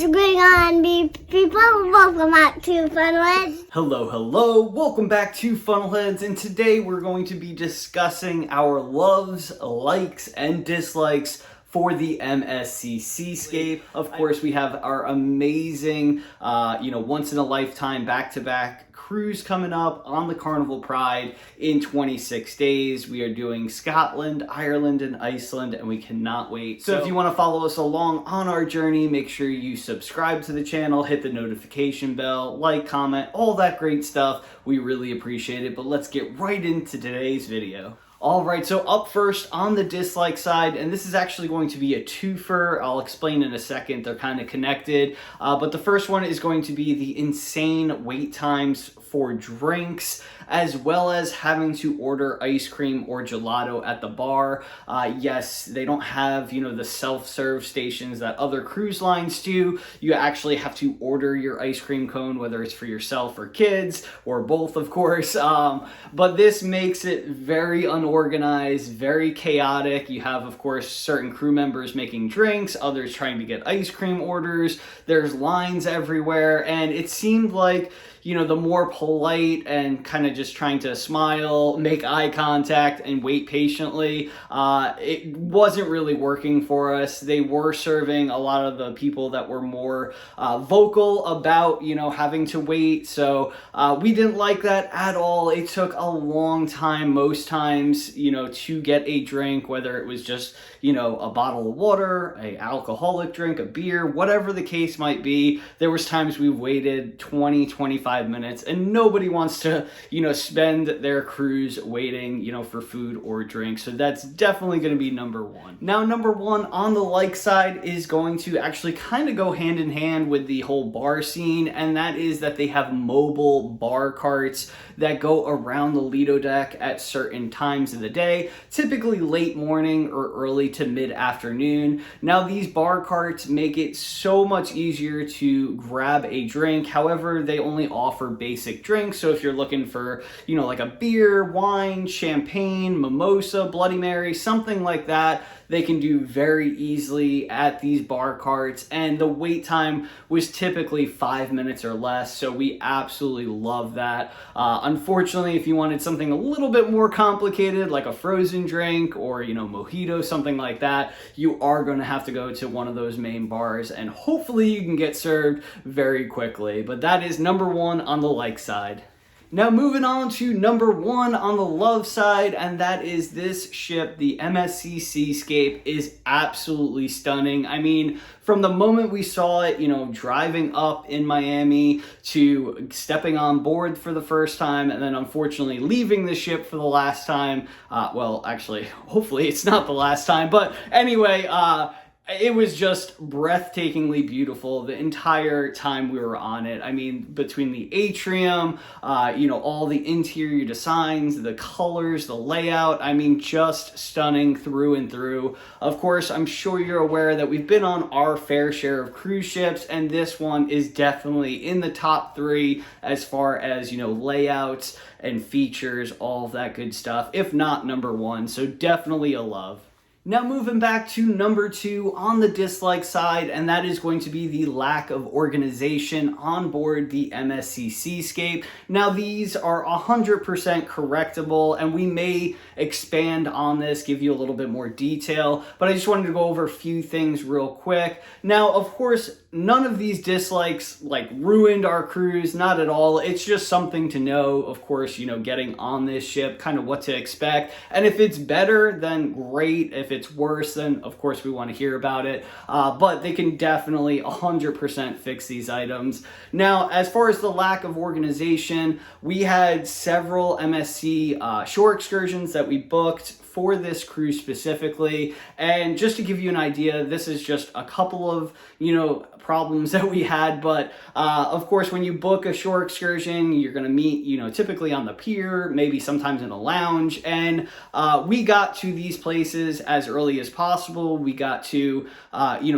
What's going on, people? Welcome back to Funnelheads. Hello, welcome back to Funnelheads, and today we're going to be discussing our loves, likes, and dislikes for the MSC Seascape. Of course, we have our amazing, once-in-a-lifetime back-to-back cruise coming up on the Carnival Pride in 26 days. We are doing Scotland, Ireland, and Iceland, and we cannot wait. So if you want to follow us along on our journey, make sure you subscribe to the channel, hit the notification bell, like, comment, all that great stuff. We really appreciate it, but let's get right into today's video. Alright, so up first on the dislike side, and this is actually going to be a twofer. I'll explain in a second, they're kind of connected. But the first one is going to be the insane wait times for drinks, as well as having to order ice cream or gelato at the bar. Yes, they don't have, the self-serve stations that other cruise lines do. You actually have to order your ice cream cone, whether it's for yourself or kids, or both, of course. But this makes it very unorganized, very chaotic. You have, of course, certain crew members making drinks, others trying to get ice cream orders. There's lines everywhere, and it seemed like, the more polite and kind of just trying to smile, make eye contact, and wait patiently, it wasn't really working for us. They were serving a lot of the people that were more vocal about, having to wait. So we didn't like that at all. It took a long time, most times, to get a drink, whether it was just, a bottle of water, a alcoholic drink, a beer, whatever the case might be. There was times we waited 20-25 minutes, and nobody wants to, spend their cruise waiting, for food or drink. So that's definitely going to be number one. Now, number one on the like side is going to actually kind of go hand in hand with the whole bar scene, and that is that they have mobile bar carts that go around the Lido deck at certain times of the day, typically late morning or early to mid-afternoon. Now, these bar carts make it so much easier to grab a drink. However, they only offer basic drinks. So if you're looking for, like a beer, wine, champagne, mimosa, Bloody Mary, something like that, they can do very easily at these bar carts, and the wait time was typically 5 minutes or less, so we absolutely love that. Unfortunately, if you wanted something a little bit more complicated, like a frozen drink or, mojito, something like that, you are going to have to go to one of those main bars, and hopefully you can get served very quickly. But that is number one on the like side. Now moving on to number one on the love side, and that is this ship, the MSC Seascape, is absolutely stunning. I mean, from the moment we saw it, driving up in Miami to stepping on board for the first time, and then unfortunately leaving the ship for the last time. Well, actually, hopefully it's not the last time, but anyway, it was just breathtakingly beautiful the entire time we were on it. I mean, between the atrium, all the interior designs, the colors, the layout, I mean, just stunning through and through. Of course, I'm sure you're aware that we've been on our fair share of cruise ships, and this one is definitely in the top three as far as, layouts and features, all of that good stuff, if not number one. So definitely a love. Now moving back to number two on the dislike side, and that is going to be the lack of organization on board the MSC Seascape. Now these are 100% correctable, and we may expand on this, give you a little bit more detail, but I just wanted to go over a few things real quick. Now, of course, none of these dislikes ruined our cruise, not at all. It's just something to know, of course, getting on this ship, kind of what to expect. And if it's better, then great. If it's worse, then of course we want to hear about it. But they can definitely 100% fix these items. Now, as far as the lack of organization, we had several MSC shore excursions that we booked for this cruise specifically. And just to give you an idea, this is just a couple of, problems that we had. But of course, when you book a shore excursion, you're going to meet, typically on the pier, maybe sometimes in a lounge. And we got to these places as early as possible. We got to,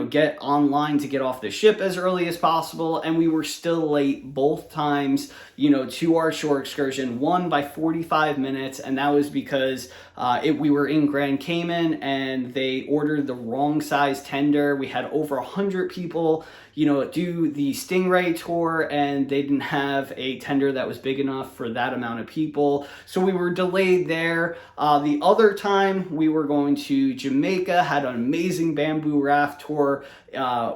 get online to get off the ship as early as possible. And we were still late both times, to our shore excursion, one by 45 minutes. And that was because it we were in Grand Cayman and they ordered the wrong size tender. We had over 100 people, do the Stingray tour, and they didn't have a tender that was big enough for that amount of people. So we were delayed there. The other time we were going to Jamaica, had an amazing bamboo raft tour.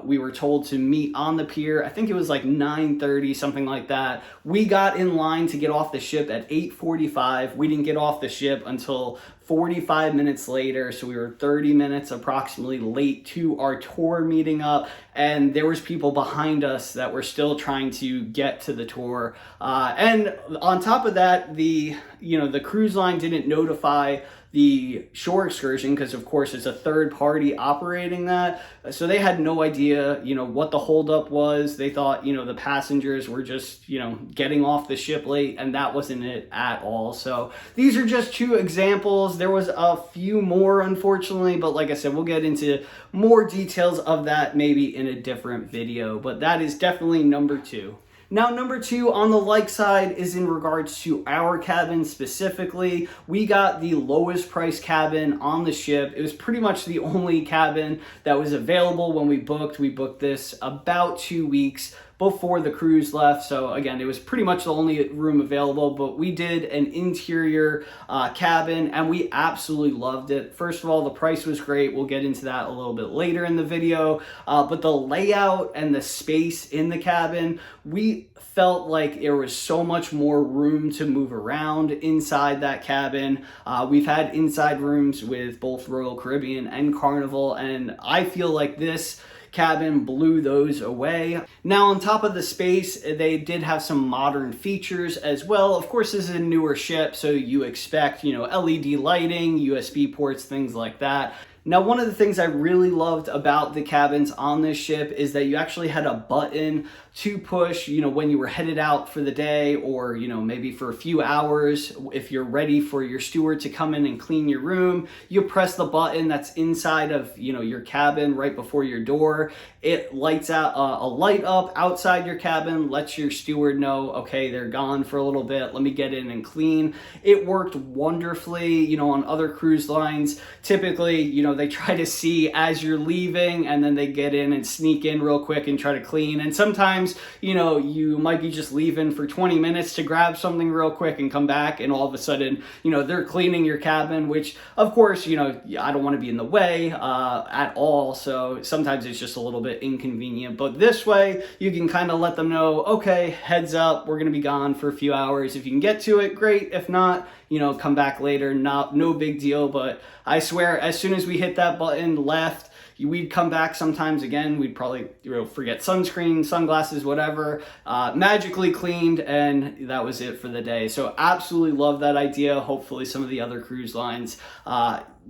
We were told to meet on the pier. I think it was like 9:30, something like that. We got in line to get off the ship at 8:45. We didn't get off the ship until 45 minutes later, so we were 30 minutes approximately late to our tour meeting up, and there was people behind us that were still trying to get to the tour. And on top of that, the cruise line didn't notify the shore excursion because, of course, it's a third party operating that. So they had no idea, what the holdup was. They thought, the passengers were just, getting off the ship late, and that wasn't it at all. So these are just two examples. There was a few more, unfortunately, but like I said, we'll get into more details of that maybe in a different video, but that is definitely number two. Now, number two on the like side is in regards to our cabin specifically. We got the lowest price cabin on the ship. It was pretty much the only cabin that was available when we booked. We booked this about 2 weeks before the cruise left. So again, it was pretty much the only room available, but we did an interior cabin and we absolutely loved it. First of all, the price was great. We'll get into that a little bit later in the video, but the layout and the space in the cabin, we felt like there was so much more room to move around inside that cabin. We've had inside rooms with both Royal Caribbean and Carnival, and I feel like this cabin blew those away. Now, on top of the space, they did have some modern features as well. Of course, this is a newer ship, so you expect, LED lighting, USB ports, things like that. Now, one of the things I really loved about the cabins on this ship is that you actually had a button to push, when you were headed out for the day or, maybe for a few hours. If you're ready for your steward to come in and clean your room, you press the button that's inside of, your cabin right before your door. It lights out a light up outside your cabin, lets your steward know, okay, they're gone for a little bit, let me get in and clean. It worked wonderfully, on other cruise lines. Typically, they try to see as you're leaving and then they get in and sneak in real quick and try to clean. And sometimes, you might be just leaving for 20 minutes to grab something real quick and come back, and all of a sudden, they're cleaning your cabin, which of course, I don't want to be in the way at all. So sometimes it's just a little bit inconvenient, but this way you can kind of let them know, okay, heads up, we're going to be gone for a few hours. If you can get to it, great. If not, come back later. No big deal. But I swear, as soon as we hit that button left, we'd come back sometimes again. We'd probably forget sunscreen, sunglasses, whatever. Magically cleaned, and that was it for the day. So absolutely love that idea. Hopefully some of the other cruise lines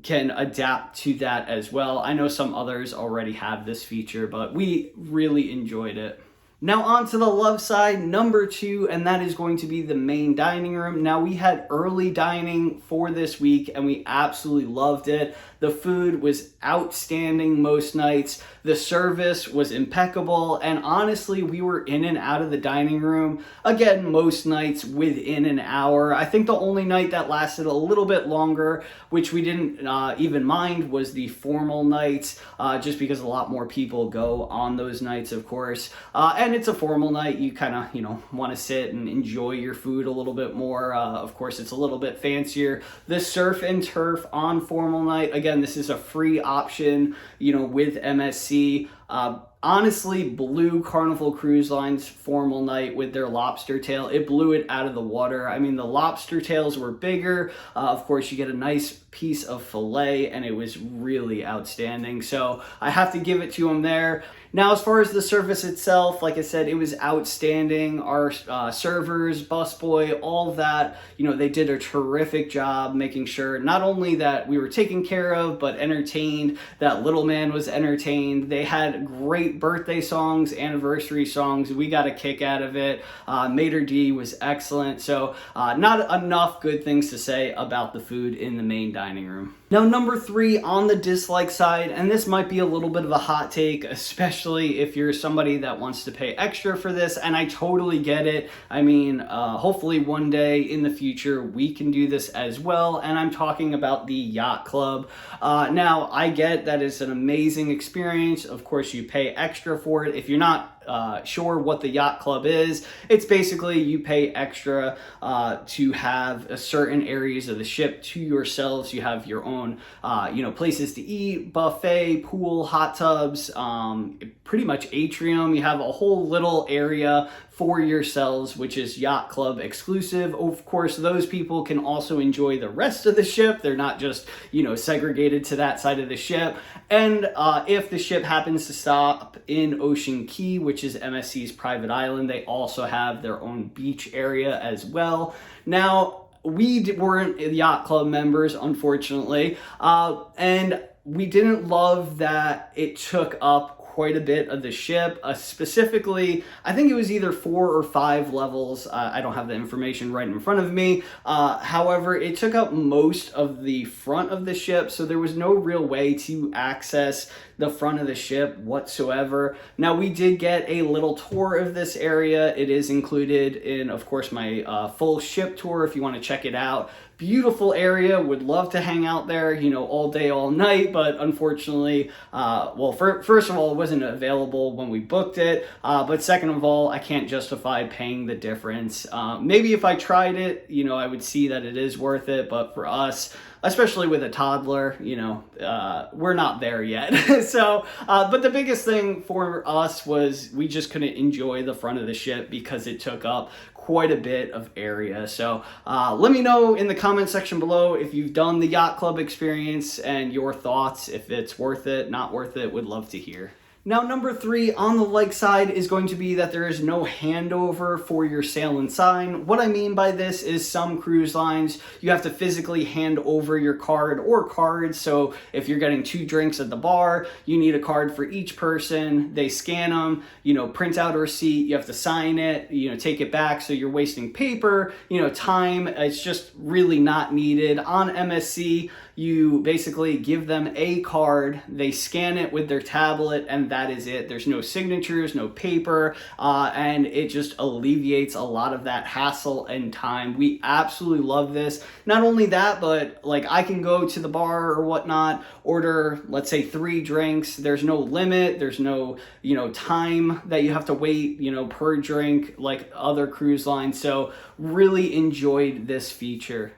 can adapt to that as well. I know some others already have this feature, but we really enjoyed it. Now on to the love side, number two, and that is going to be the main dining room. Now we had early dining for this week and we absolutely loved it. The food was outstanding most nights. The service was impeccable, and honestly, we were in and out of the dining room, again, most nights within an hour. I think the only night that lasted a little bit longer, which we didn't even mind, was the formal nights, just because a lot more people go on those nights, of course. And it's a formal night. You kind of, want to sit and enjoy your food a little bit more. Of course, it's a little bit fancier. The surf and turf on formal night, again, this is a free option, with MSC. Honestly, blew Carnival Cruise Line's formal night with their lobster tail. It blew it out of the water. I mean, the lobster tails were bigger. Of course, you get a nice piece of fillet, and it was really outstanding. So I have to give it to them there. Now, as far as the service itself, like I said, it was outstanding. Our servers, busboy, all of that, they did a terrific job making sure not only that we were taken care of, but entertained, that little man was entertained. They had great birthday songs, anniversary songs. We got a kick out of it. Mater D was excellent. So not enough good things to say about the food in the main dining room. Now, number 3 on the dislike side, and this might be a little bit of a hot take, especially if you're somebody that wants to pay extra for this, and I totally get it. I mean, hopefully one day in the future we can do this as well, and I'm talking about the Yacht Club. Now, I get that it's an amazing experience. Of course, you pay extra for it. If you're not sure what the Yacht Club is, it's basically you pay extra to have certain areas of the ship to yourselves. You have your own places to eat, buffet, pool, hot tubs, pretty much atrium. You have a whole little area for yourselves, which is Yacht Club exclusive. Of course, those people can also enjoy the rest of the ship. They're not just, segregated to that side of the ship. And if the ship happens to stop in Ocean Key, which is MSC's private island, they also have their own beach area as well. Now, we weren't Yacht Club members, unfortunately, and we didn't love that it took up quite a bit of the ship. Specifically, I think it was either 4 or 5 levels. I don't have the information right in front of me. However, it took up most of the front of the ship, so there was no real way to access the front of the ship whatsoever. Now, we did get a little tour of this area. It is included in, of course, my full ship tour if you want to check it out. Beautiful area, would love to hang out there, all day, all night, but unfortunately, first of all, it wasn't available when we booked it, but second of all, I can't justify paying the difference. Maybe if I tried it, I would see that it is worth it, but for us, especially with a toddler, we're not there yet. So, but the biggest thing for us was we just couldn't enjoy the front of the ship because it took up quite a bit of area. So let me know in the comment section below if you've done the Yacht Club experience and your thoughts, if it's worth it, not worth it, would love to hear. Now, number 3 on the like side is going to be that there is no handover for your sail and sign. What I mean by this is some cruise lines, you have to physically hand over your card or cards. So if you're getting 2 drinks at the bar, you need a card for each person. They scan them, print out a receipt, you have to sign it, take it back. So you're wasting paper, time. It's just really not needed. On MSC, you basically give them a card, they scan it with their tablet, and that is it. There's no signatures, no paper, and it just alleviates a lot of that hassle and time. We absolutely love this. Not only that, but I can go to the bar or whatnot, order, let's say 3 drinks. There's no limit. There's no, time that you have to wait, per drink like other cruise lines. So really enjoyed this feature.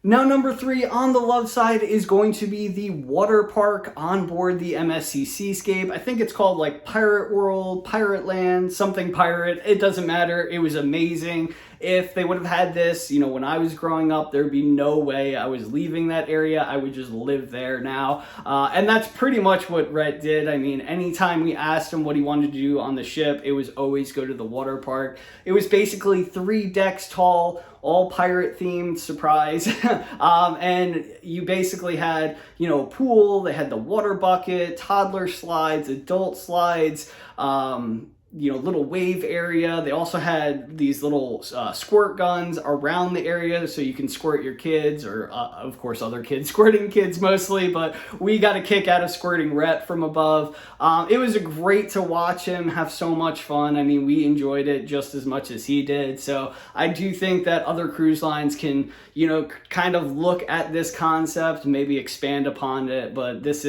Now, number 3 on the love side is going to be the water park on board the MSC Seascape. I think it's called Pirate World, Pirate Land, something pirate. It doesn't matter. It was amazing. If they would have had this, when I was growing up, there'd be no way I was leaving that area. I would just live there now. And that's pretty much what Rhett did. I mean, anytime we asked him what he wanted to do on the ship, it was always go to the water park. It was basically 3 decks tall, all pirate themed, surprise. And you basically had, a pool, they had the water bucket, toddler slides, adult slides, little wave area. They also had these little squirt guns around the area so you can squirt your kids, or of course other kids squirting kids mostly, but we got a kick out of squirting Rhett from above. It was great to watch him have so much fun. I mean, we enjoyed it just as much as he did. So I do think that other cruise lines can, kind of look at this concept, maybe expand upon it, but this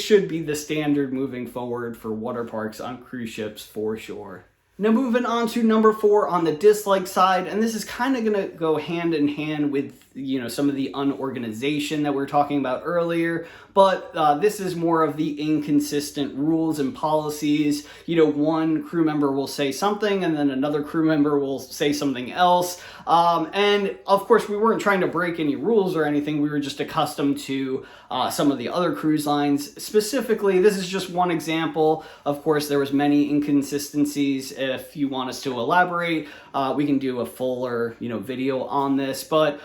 should be the standard moving forward for water parks on cruise ships for sure. Now, moving on to number 4 on the dislike side, and this is kind of going to go hand in hand with, some of the unorganization that we were talking about earlier, but this is more of the inconsistent rules and policies. One crew member will say something and then another crew member will say something else. And of course, we weren't trying to break any rules or anything. We were just accustomed to some of the other cruise lines. Specifically, this is just one example. Of course, there was many inconsistencies. If you want us to elaborate, we can do a fuller, video on this. But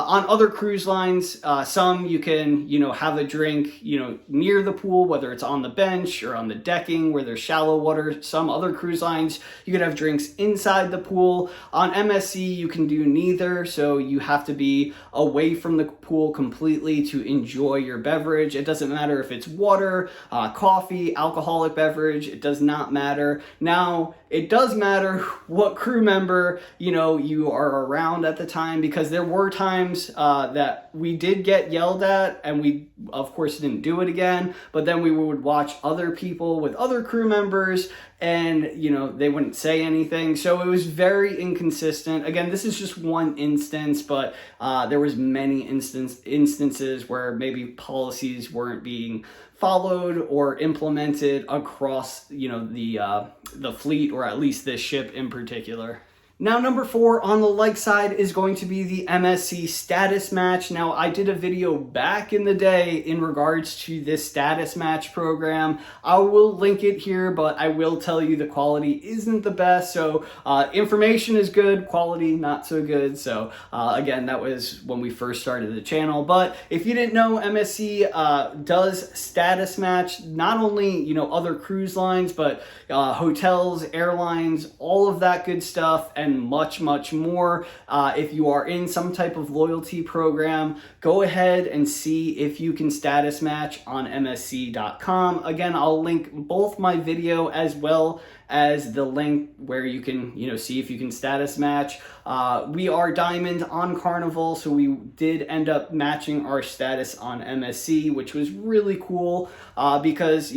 On other cruise lines, some you can, have a drink, near the pool, whether it's on the bench or on the decking where there's shallow water. Some other cruise lines, you could have drinks inside the pool. On MSC, you can do neither, so you have to be away from the pool completely to enjoy your beverage. It doesn't matter if it's water, coffee, alcoholic beverage, it does not matter. Now, it does matter what crew member, you are around at the time, because there were times that we did get yelled at and we, of course, didn't do it again, but then we would watch other people with other crew members and, they wouldn't say anything. So it was very inconsistent. Again, this is just one instance, but there was many instances where maybe policies weren't being followed or implemented across, the fleet, or at least this ship in particular. Now, number 4 on the like side is going to be the MSC status match. Now, I did a video back in the day in regards to this status match program. I will link it here, but I will tell you the quality isn't the best. So information is good, quality not so good. So again, that was when we first started the channel. But if you didn't know, MSC does status match not only, other cruise lines, but hotels, airlines, all of that good stuff, and much, much more. If you are in some type of loyalty program, go ahead and see if you can status match on msc.com. Again, I'll link both my video as well as the link where you can, see if you can status match. We are Diamond on Carnival, so we did end up matching our status on MSC, which was really cool because,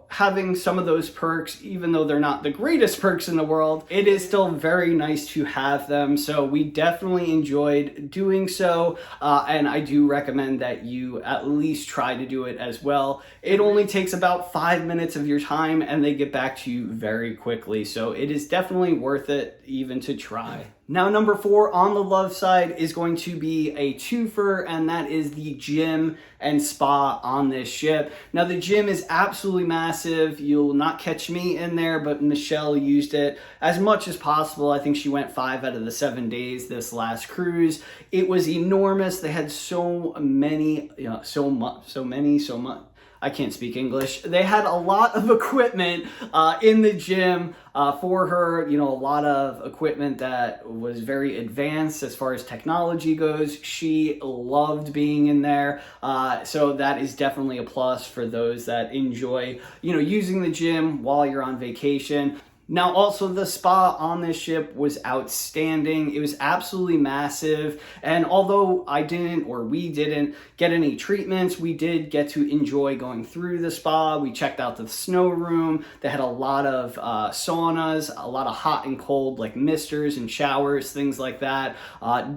having some of those perks, even though they're not the greatest perks in the world, it is still very nice to have them. So we definitely enjoyed doing so, and I do recommend that you at least try to do it as well. It only takes about 5 minutes of your time, and they get back to you very quickly. So it is definitely worth it even to try. Now, number 4 on the love side is going to be a twofer, and that is the gym and spa on this ship. Now, the gym is absolutely massive. You'll not catch me in there, but Michelle used it as much as possible. I think she went 5 out of the 7 days this last cruise. It was enormous. They had so many, I can't speak English. They had a lot of equipment in the gym for her, a lot of equipment that was very advanced as far as technology goes. She loved being in there. So that is definitely a plus for those that enjoy, using the gym while you're on vacation. Now, also the spa on this ship was outstanding. It was absolutely massive. And although we didn't get any treatments, we did get to enjoy going through the spa. We checked out the snow room. They had a lot of saunas, a lot of hot and cold, like misters and showers, things like that.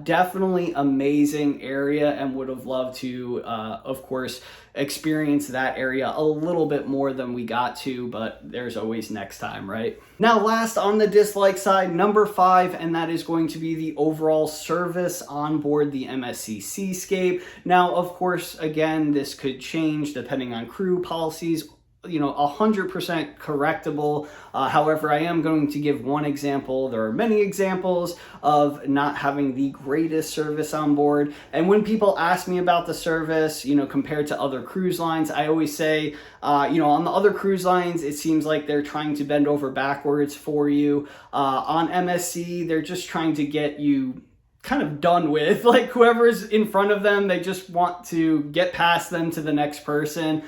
Definitely amazing area, and would have loved to, of course, experience that area a little bit more than we got to, but there's always next time, right? Now, last on the dislike side, number 5, and that is going to be the overall service on board the MSC Seascape. Now, of course, again, this could change depending on crew policies, 100% correctable. However, I am going to give one example. There are many examples of not having the greatest service on board. And when people ask me about the service, compared to other cruise lines, I always say, on the other cruise lines, it seems like they're trying to bend over backwards for you. On MSC, they're just trying to get you kind of done with, like whoever's in front of them, they just want to get past them to the next person,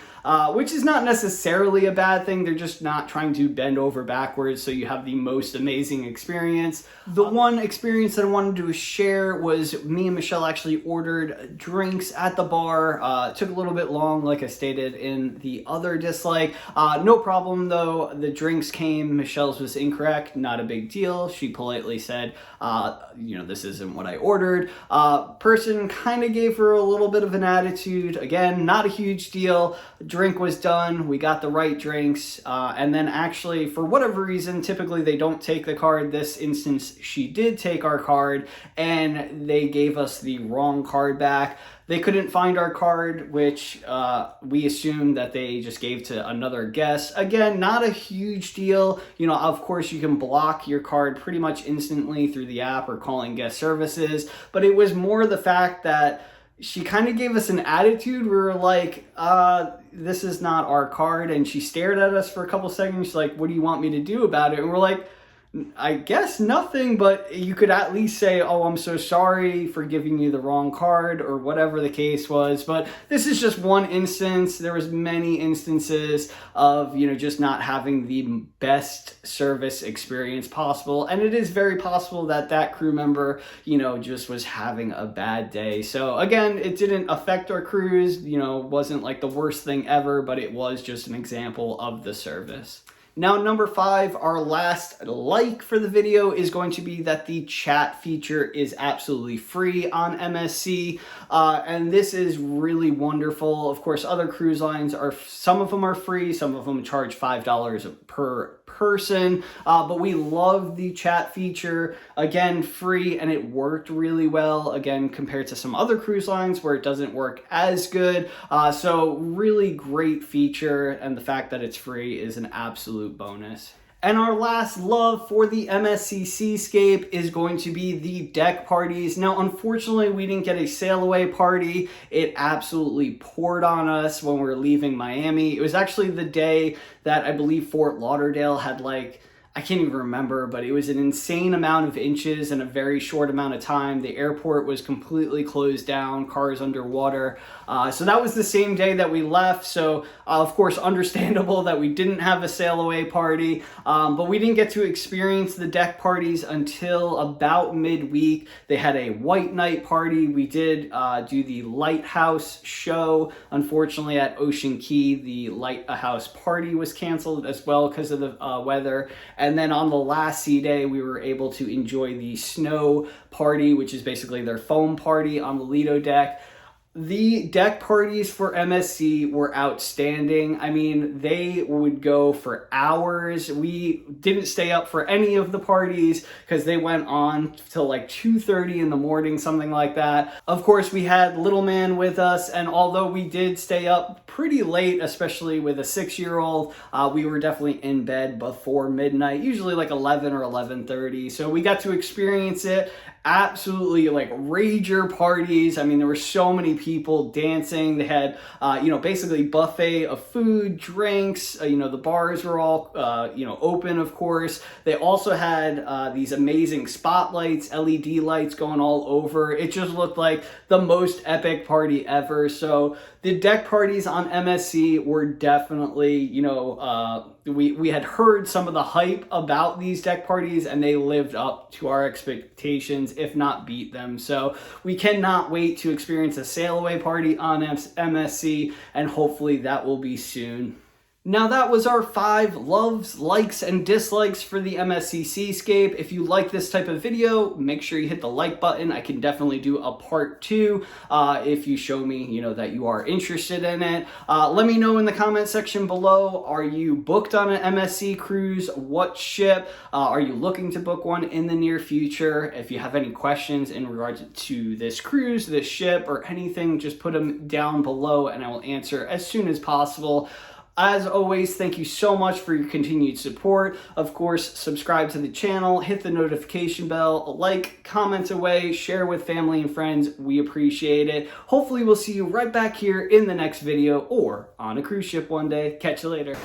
which is not necessarily a bad thing. They're just not trying to bend over backwards so you have the most amazing experience. The one experience that I wanted to share was me and Michelle actually ordered drinks at the bar. It took a little bit long, like I stated in the other dislike. No problem though, the drinks came, Michelle's was incorrect, not a big deal. She politely said, this isn't what I ordered. Person kind of gave her a little bit of an attitude. Again, not a huge deal. Drink was done. We got the right drinks. And then actually, for whatever reason, typically they don't take the card. This instance, she did take our card and they gave us the wrong card back. They couldn't find our card, which we assumed that they just gave to another guest. Again, not a huge deal. You know, of course, you can block your card pretty much instantly through the app or calling guest services, but it was more the fact that she kind of gave us an attitude. We were like, this is not our card. And she stared at us for a couple seconds. She's like, what do you want me to do about it? And we're like, I guess nothing, but you could at least say, oh, I'm so sorry for giving you the wrong card, or whatever the case was. But this is just one instance. There was many instances of, you know, just not having the best service experience possible. And it is very possible that that crew member, you know, just was having a bad day. So again, it didn't affect our cruise, you know, wasn't like the worst thing ever, but it was just an example of the service. Now, number 5, our last like for the video is going to be that the chat feature is absolutely free on MSC, and this is really wonderful. Of course, other cruise lines are, some of them are free, some of them charge $5 per person, but we love the chat feature. Again, free, and it worked really well, again, compared to some other cruise lines where it doesn't work as good. So really great feature, and the fact that it's free is an absolute bonus. And our last love for the MSC Seascape is going to be the deck parties. Now, unfortunately, we didn't get a sail away party. It absolutely poured on us when we were leaving Miami. It was actually the day that I believe Fort Lauderdale had, like, I can't even remember, but it was an insane amount of inches in a very short amount of time. The airport was completely closed down, cars underwater. So that was the same day that we left. So of course, understandable that we didn't have a sail away party, but we didn't get to experience the deck parties until about midweek. They had a white night party. We did do the lighthouse show. Unfortunately, at Ocean Key, the lighthouse party was canceled as well because of the weather. And then on the last sea day, we were able to enjoy the snow party, which is basically their foam party on the Lido deck. The deck parties for MSC were outstanding. I mean, they would go for hours. We didn't stay up for any of the parties because they went on till like 2:30 in the morning, something like that. Of course, we had little man with us, and although we did stay up pretty late, especially with a 6-year-old, we were definitely in bed before midnight, usually like 11 or 11:30. So we got to experience it. Absolutely like rager parties. I mean, there were so many people dancing. They had, you know, basically buffet of food, drinks, you know, the bars were all, you know, open, of course. They also had these amazing spotlights, LED lights going all over. It just looked like the most epic party ever. So the deck parties on MSC were definitely, you know, we had heard some of the hype about these deck parties, and they lived up to our expectations, if not beat them. So we cannot wait to experience a sail away party on MSC, and hopefully that will be soon. Now that was our 5 loves, likes, and dislikes for the MSC Seascape. If you like this type of video, make sure you hit the like button. I can definitely do a part 2 if you show me, you know, that you are interested in it. Let me know in the comment section below. Are you booked on an MSC cruise? What ship? Are you looking to book one in the near future? If you have any questions in regards to this cruise, this ship, or anything, just put them down below and I will answer as soon as possible. As always, thank you so much for your continued support. Of course, subscribe to the channel, hit the notification bell, like, comment away, share with family and friends. We appreciate it. Hopefully, we'll see you right back here in the next video or on a cruise ship one day. Catch you later.